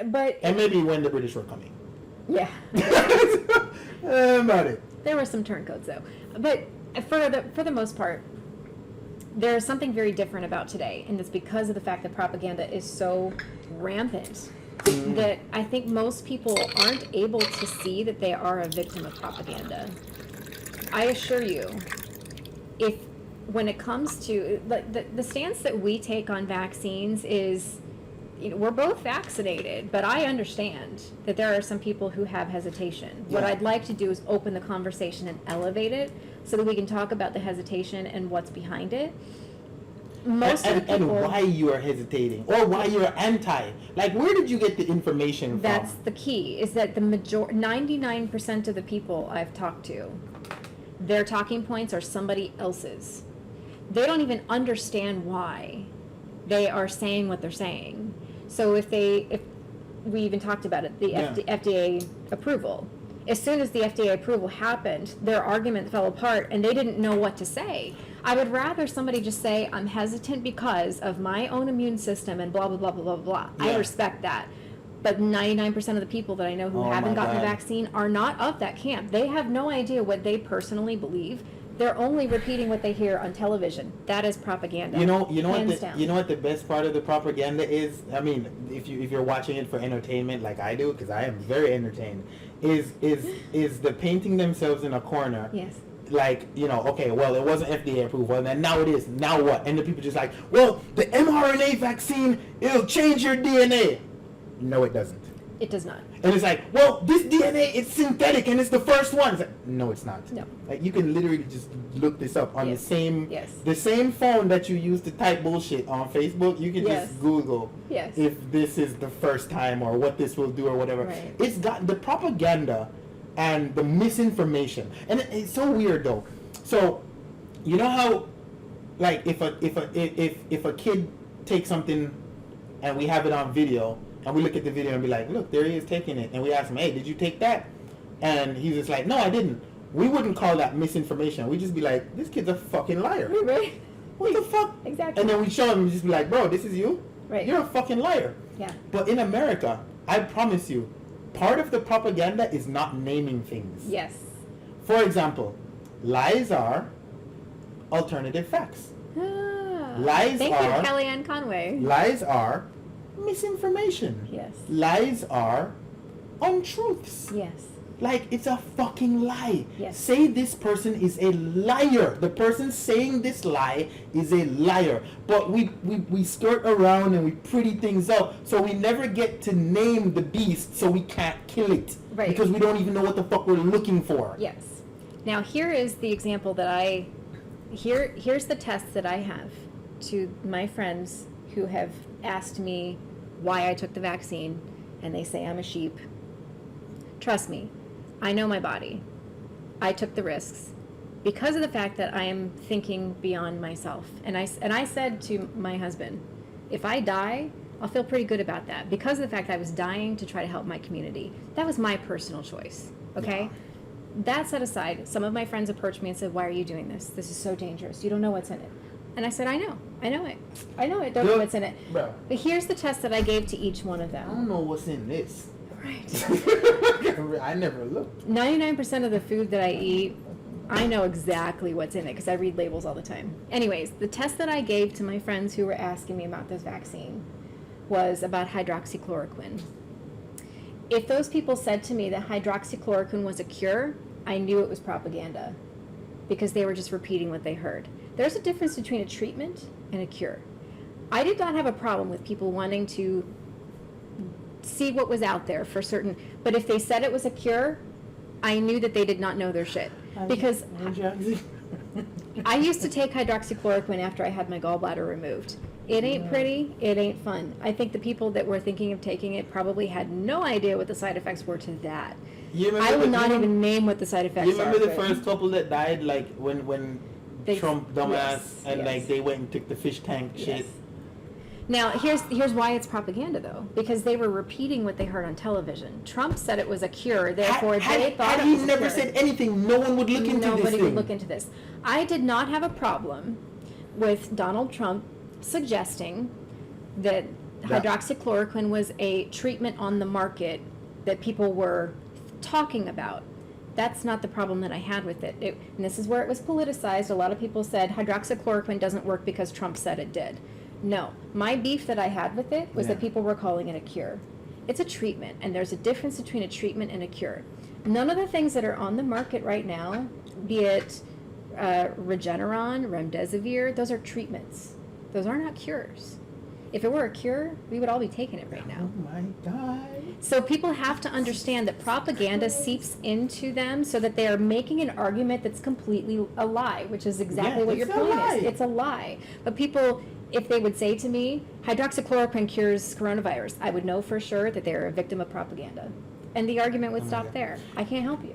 But And maybe when the British were coming. yeah. About it. There were some turncoats though. But for the most part, there's something very different about today, and it's because of the fact that propaganda is so rampant that I think most people aren't able to see that they are a victim of propaganda. I assure you, if when it comes to the stance that we take on vaccines is, we're both vaccinated, but I understand that there are some people who have hesitation. What Yeah. I'd like to do is open the conversation and elevate it so that we can talk about the hesitation and what's behind it. Most of the And people, why you are hesitating or why you're anti. Like, where did you get the information that's from? the key, is that the 99% of the people I've talked to, their talking points are somebody else's. They don't even understand why they are saying what they're saying. So if we even talked about it, the Yeah. FDA approval. As soon as the FDA approval happened, their argument fell apart and they didn't know what to say. I would rather somebody just say, I'm hesitant because of my own immune system and blah, blah, blah, blah, blah, blah. I Yeah. respect that. But 99% of the people that I know who Oh haven't my gotten the God. vaccine are not of that camp. They have no idea what they personally believe. They're only repeating what they hear on television. That is propaganda. You know what Hands down. you know what the best part of the propaganda is? I mean, if you're watching it for entertainment like I do, because I am very entertained, is the painting themselves in a corner. Yes. Like, okay, well, it wasn't FDA approval, and then now it is. Now what? And the people just like, well, the mRNA vaccine, it'll change your DNA. No, it doesn't. It does not. And it's like, well, this DNA is synthetic and it's the first one. It's like, no, it's not. No. Like, you can literally just look this up on Yes. the Yes. same phone that you use to type bullshit on Facebook. You can Yes. just Google Yes. if this is the first time or what this will do or whatever. Right. It's got the propaganda and the misinformation, and it's so weird though. So, you know how, like, if a kid takes something and we have it on video. And we look at the video and be like, look, there he is taking it. And we ask him, hey, did you take that? And he's just like, no, I didn't. We wouldn't call that misinformation. We'd just be like, this kid's a fucking liar. Right. What the fuck? Exactly. And then we show him and just be like, bro, this is you? Right. you're a fucking liar. Yeah. But in America, I promise you, part of the propaganda is not naming things. Yes. For example, lies are alternative facts. Lies Thank are- you, Kellyanne Conway. Lies are misinformation. Yes. Lies are untruths. Yes. Like, it's a fucking lie. Yes. Say this person is a liar. The person saying this lie is a liar. But we skirt around and we pretty things up, so we never get to name the beast, so we can't kill it. Right. Because we don't even know what the fuck we're looking for. Yes. Now here is the example that here's the test that I have to my friends who have asked me why I took the vaccine, and they say I'm a sheep. Trust me, I know my body. I took the risks because of the fact that I am thinking beyond myself. And I said to my husband, if I die, I'll feel pretty good about that because of the fact that I was dying to try to help my community. That was my personal choice, okay? Yeah. That set aside, some of my friends approached me and said, why are you doing this? This is so dangerous. You don't know what's in it. And I said, I know it. Don't know what's in it. Bro. But here's the test that I gave to each one of I them. don't know what's in this. Right. I never looked. 99% of the food that I eat, I know exactly what's in it because I read labels all the time. Anyways, the test that I gave to my friends who were asking me about this vaccine was about hydroxychloroquine. If those people said to me that hydroxychloroquine was a cure, I knew it was propaganda because they were just repeating what they heard. There's a difference between a treatment and a cure. I did not have a problem with people wanting to see what was out there for certain, but if they said it was a cure, I knew that they did not know their shit. Because I used to take hydroxychloroquine after I had my gallbladder removed. It ain't pretty, it ain't fun. I think the people that were thinking of taking it probably had no idea what the side effects were to that. I will not even name what the side effects are. You remember the but first couple that died, like when They- Trump dumbass yes, and yes. like they went and took the fish tank shit. Yes. Now, here's why it's propaganda, though, because they were repeating what they heard on television. Trump said it was a cure, therefore they thought had it he was a never cure. said anything, no one would look into this Nobody thing. would look into this. I did not have a problem with Donald Trump suggesting that hydroxychloroquine was a treatment on the market that people were talking about. That's not the problem that I had with it. And this is where it was politicized. A lot of people said hydroxychloroquine doesn't work because Trump said it did. No, my beef that I had with it was that people were calling it a cure. It's a treatment, and there's a difference between a treatment and a cure. None of the things that are on the market right now, be it Regeneron, Remdesivir, those are treatments. Those are not cures. If it were a cure, we would all be taking it right now. Oh my God. So people have to understand that propaganda seeps into them so that they are making an argument that's completely a lie, which is exactly what your it's a point lie. is. It's a lie. But people, if they would say to me, hydroxychloroquine cures coronavirus, I would know for sure that they're a victim of propaganda. And the argument would stop there. I can't help you.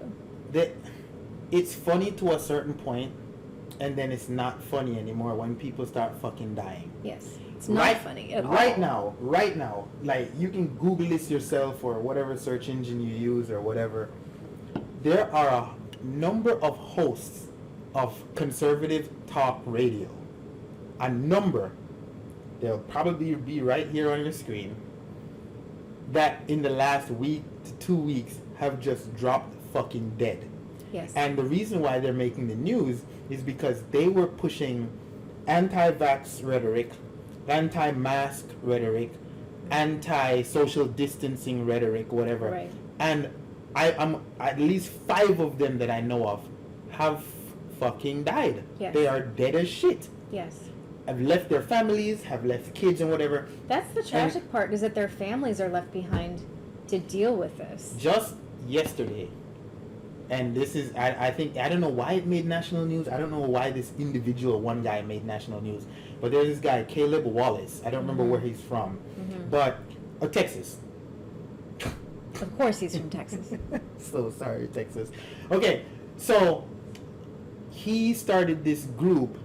It's funny to a certain point, and then it's not funny anymore when people start fucking dying. Yes. It's not funny at all. Right now, like you can Google this yourself or whatever search engine you use or whatever. There are a number of hosts of conservative talk radio. A number. They'll probably be right here on your screen. That in the last week to 2 weeks have just dropped fucking dead. Yes. And the reason why they're making the news is because they were pushing anti-vax rhetoric, anti-mask rhetoric, anti-social distancing rhetoric, whatever. Right. And I'm at least 5 of them that I know of have fucking died. Yes. They are dead as shit. Yes. Have left their families, have left kids and whatever. That's the tragic part, is that their families are left behind to deal with this. Just yesterday, and this is, I think, I don't know why it made national news. I don't know why this individual, one guy, made national news. But there's this guy, Caleb Wallace. I don't remember where he's from. But, Texas. Of course he's from Texas. So sorry, Texas. Okay, so he started this group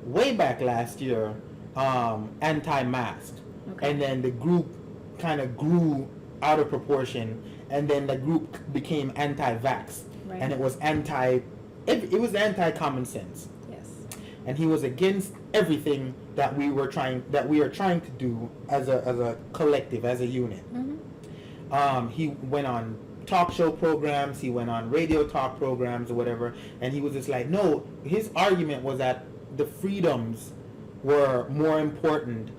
way back last year, anti-mask. Okay. And then the group kind of grew out of proportion, and then the group became anti-vax. Right. And it was anti-common sense. Yes. And he was against everything that we are trying to do as a collective, as a unit. He went on talk show programs, he went on radio talk programs or whatever, and he was just like, no, his argument was that the freedoms were more important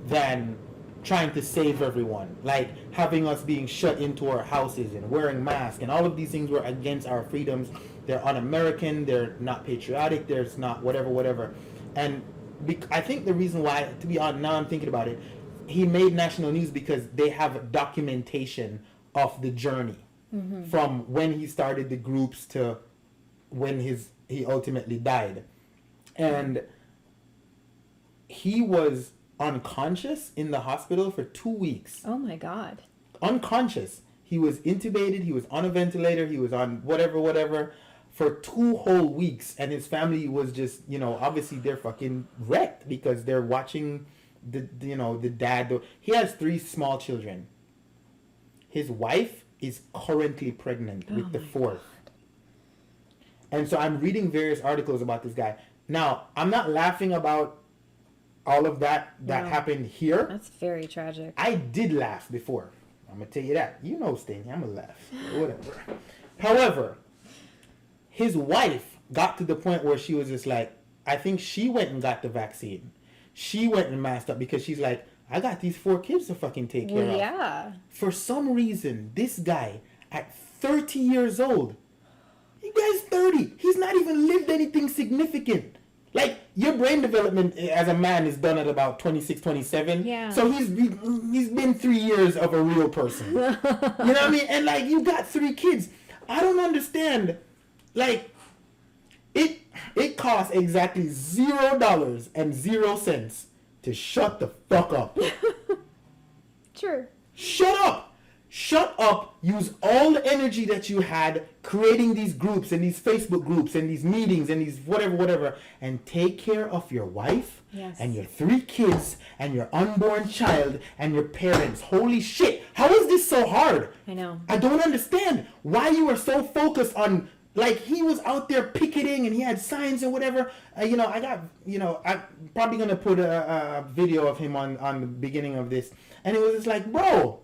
than trying to save everyone, like having us being shut into our houses and wearing masks and all of these things were against our freedoms. They're un-American, they're not patriotic, there's not whatever. And I think the reason why, to be honest, now I'm thinking about it, he made national news because they have documentation of the journey from when he started the groups to when he ultimately died. And he was unconscious in the hospital for 2 weeks. Oh my God. Unconscious. He was intubated, he was on a ventilator, he was on whatever for 2 whole weeks, and his family was just, obviously they're fucking wrecked because they're watching the dad. He has 3 small children. His wife is currently pregnant with the 4th. And so I'm reading various articles about this guy. Now, I'm not laughing about all of that happened here. That's very tragic. I did laugh before. I'm going to tell you that. Stainy, I'm going to laugh. Whatever. However, his wife got to the point where she was just like, I think she went and got the vaccine. She went and masked up because she's like, I got these 4 kids to fucking take care of. Yeah. For some reason, this guy at 30 years old, you guy's 30. He's not even lived anything significant. Like, your brain development as a man is done at about 26, 27. Yeah. So he's been 3 years of a real person. You know what I mean? And, like, you got 3 kids. I don't understand. Like, it costs exactly $0.00 to shut the fuck up. Sure. Shut up. Shut up. Use all the energy that you had creating these groups and these Facebook groups and these meetings and these whatever, and take care of your wife and your 3 kids and your unborn child and your parents. Holy shit. How is this so hard? I know. I don't understand why you are so focused on, like, he was out there picketing and he had signs and whatever. I'm probably going to put a video of him on the beginning of this. And it was just like, bro,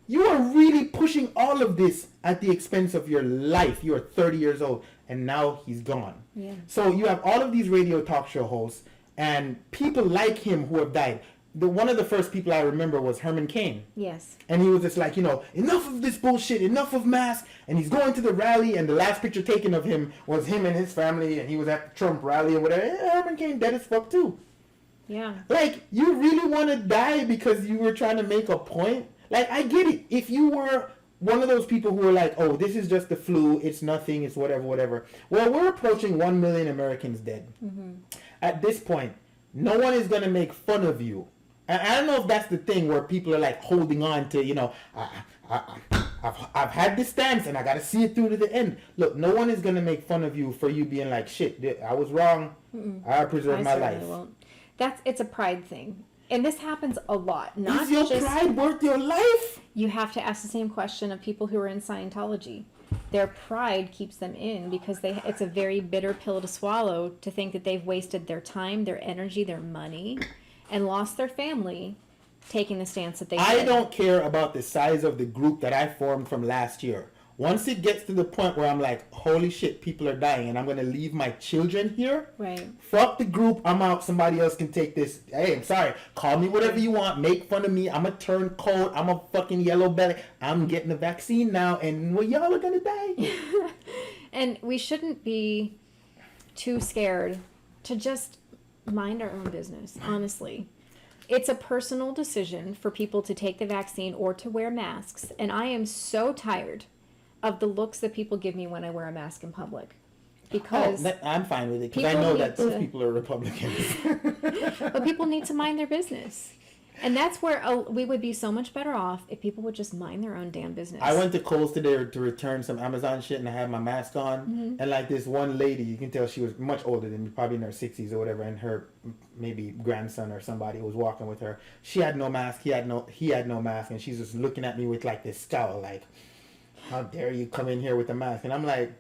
you are really pushing all of this at the expense of your life. You are 30 years old, and now he's gone. Yeah. So you have all of these radio talk show hosts and people like him who have died. One of the first people I remember was Herman Cain. Yes. And he was just like, enough of this bullshit, enough of masks. And he's going to the rally, and the last picture taken of him was him and his family, and he was at the Trump rally or whatever. Herman Cain dead as fuck too. Yeah. Like, you really want to die because you were trying to make a point? Like, I get it. If you were one of those people who were like, oh, this is just the flu, it's nothing, it's whatever. Well, we're approaching 1 million Americans dead. At this point, no one is going to make fun of you. And I don't know if that's the thing where people are like holding on to, I've had this stance and I got to see it through to the end. Look, no one is going to make fun of you for you being like, shit, I was wrong. I preserved my life. Won't. It's a pride thing. And this happens a lot. Is your pride worth your life? You have to ask the same question of people who are in Scientology. Their pride keeps them in because it's a very bitter pill to swallow to think that they've wasted their time, their energy, their money, and lost their family taking the stance that they did. I don't care about the size of the group that I formed from last year. Once it gets to the point where I'm like, holy shit, people are dying, and I'm going to leave my children here. Right. Fuck the group. I'm out. Somebody else can take this. Hey, I'm sorry. Call me whatever you want. Make fun of me. I'm a turn cold. I'm a fucking yellow belly. I'm getting the vaccine now, and y'all are going to die. And we shouldn't be too scared to just mind our own business, honestly. It's a personal decision for people to take the vaccine or to wear masks, and I am so tired of the looks that people give me when I wear a mask in public. Because I'm fine with it, because I know that those people are Republicans. But people need to mind their business. And that's where we would be so much better off if people would just mind their own damn business. I went to Kohl's today to return some Amazon shit, and I had my mask on. And like this one lady, you can tell she was much older than me, probably in her 60s or whatever, and her maybe grandson or somebody was walking with her. She had no mask. He had no mask, and she's just looking at me with like this scowl, like, how dare you come in here with a mask? And I'm like,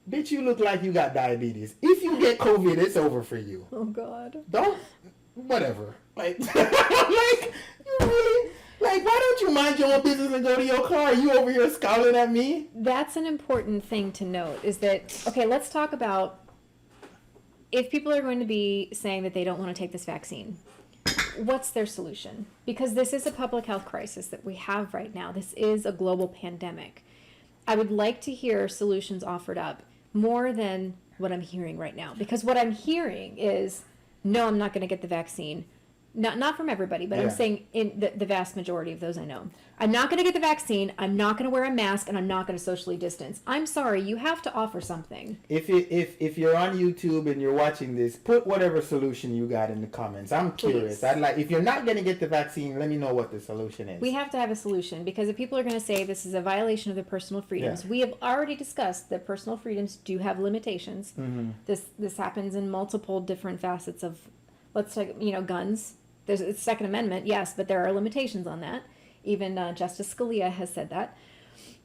bitch, you look like you got diabetes. If you get COVID, it's over for you. Oh God. Don't, whatever. Like, like, you really, like, why don't you mind your own business and go to your car? You over here scowling at me? That's an important thing to note, is that, okay, let's talk about if people are going to be saying that they don't want to take this vaccine, what's their solution? Because this is a public health crisis that we have right now. This is a global pandemic. I would like to hear solutions offered up more than what I'm hearing right now. Because what I'm hearing is, no, I'm not going to get the vaccine. Not from everybody, but I'm saying in the vast majority of those I know. I'm not going to get the vaccine, I'm not going to wear a mask, and I'm not going to socially distance. I'm sorry, you have to offer something. If you're on YouTube and you're watching this, put whatever solution you got in the comments. I'm curious. Please. I'd like, if you're not going to get the vaccine, let me know what the solution is. We have to have a solution, because if people are going to say this is a violation of their personal freedoms, we have already discussed that personal freedoms do have limitations. Mm-hmm. This happens in multiple different facets of, let's take, guns. There's a Second Amendment, yes, but there are limitations on that. Even Justice Scalia has said that.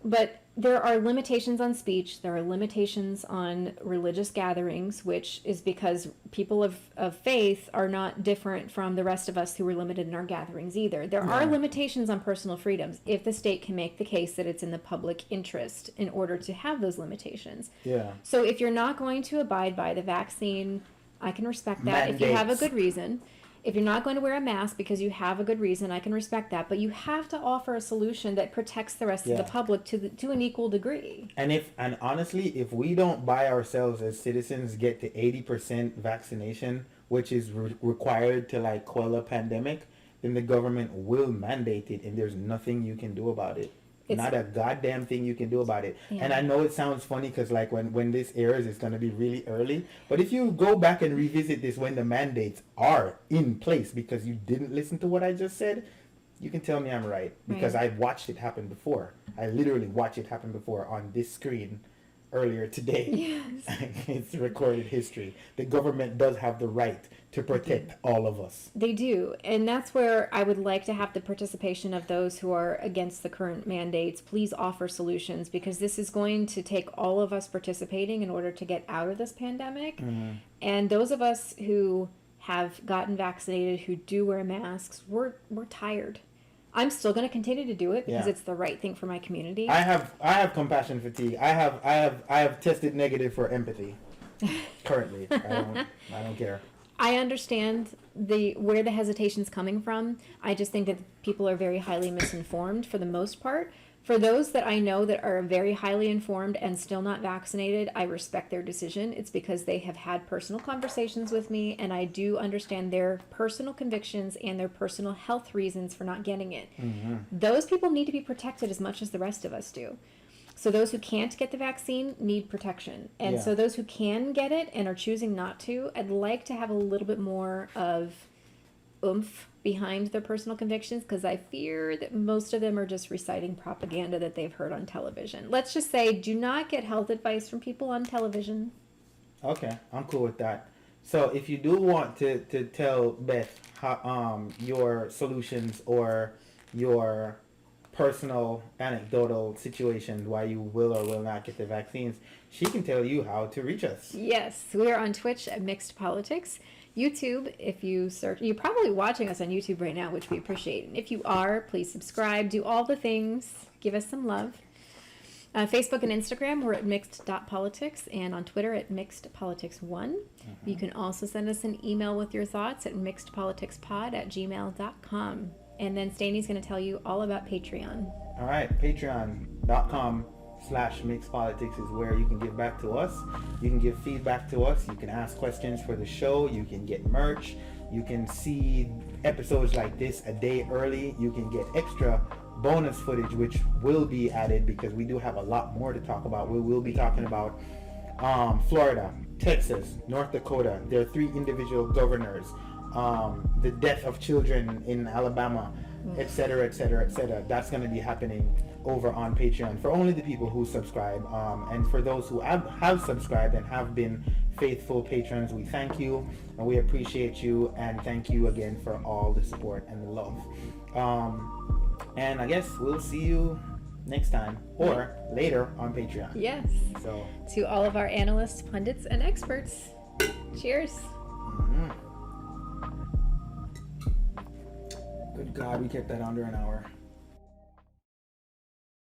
But there are limitations on speech. There are limitations on religious gatherings, which is because people of faith are not different from the rest of us who are limited in our gatherings either. There are limitations on personal freedoms if the state can make the case that it's in the public interest in order to have those limitations. Yeah. So if you're not going to abide by the vaccine, I can respect that if you have a good reason. If you're not going to wear a mask because you have a good reason, I can respect that. But you have to offer a solution that protects the rest of the public to an equal degree. And honestly, if we don't by ourselves as citizens get to 80% vaccination, which is required to like quell a pandemic, then the government will mandate it, and there's nothing you can do about it. Not a goddamn thing you can do about it. Yeah. And I know it sounds funny because like when this airs, it's going to be really early. But if you go back and revisit this when the mandates are in place because you didn't listen to what I just said, you can tell me I'm right. Because I've watched it happen before. I literally watched it happen before on this screen earlier today. Yes. It's recorded history. The government does have the right to protect all of us. They do. And that's where I would like to have the participation of those who are against the current mandates. Please offer solutions, because this is going to take all of us participating in order to get out of this pandemic. Mm-hmm. And those of us who have gotten vaccinated, who do wear masks, we're tired. I'm still going to continue to do it because it's the right thing for my community. I have compassion fatigue. I have tested negative for empathy currently. I don't care. I understand where the hesitation's coming from. I just think that people are very highly misinformed for the most part. For those that I know that are very highly informed and still not vaccinated, I respect their decision. It's because they have had personal conversations with me, and I do understand their personal convictions and their personal health reasons for not getting it. Mm-hmm. Those people need to be protected as much as the rest of us do. So those who can't get the vaccine need protection. And so those who can get it and are choosing not to, I'd like to have a little bit more of oomph behind their personal convictions, because I fear that most of them are just reciting propaganda that they've heard on television. Let's just say, do not get health advice from people on television. Okay, I'm cool with that. So if you do want to tell Beth how, your solutions or your personal anecdotal situations why you will or will not get the vaccines, she can tell you how to reach us. Yes, we are on Twitch at Mixed Politics. YouTube, if you search, you're probably watching us on YouTube right now, which we appreciate. And if you are, please subscribe, do all the things, give us some love. Facebook and Instagram, we're at mixed.politics, and on Twitter at mixedpolitics1. Mm-hmm. You can also send us an email with your thoughts at mixedpoliticspod@gmail.com. And then Stainy's going to tell you all about Patreon. All right, patreon.com/mixedpolitics is where you can give back to us. You can give feedback to us. You can ask questions for the show. You can get merch. You can see episodes like this a day early. You can get extra bonus footage, which will be added because we do have a lot more to talk about. We will be talking about Florida, Texas, North Dakota. There are 3 individual governors. The death of children in Alabama, etc., etc., etc. That's going to be happening over on Patreon for only the people who subscribe. And for those who have subscribed and have been faithful patrons, we thank you and we appreciate you, and thank you again for all the support and the love. And I guess we'll see you next time or later on Patreon. Yes. So, To all of our analysts, pundits, and experts, cheers. good God, we kept that under an hour.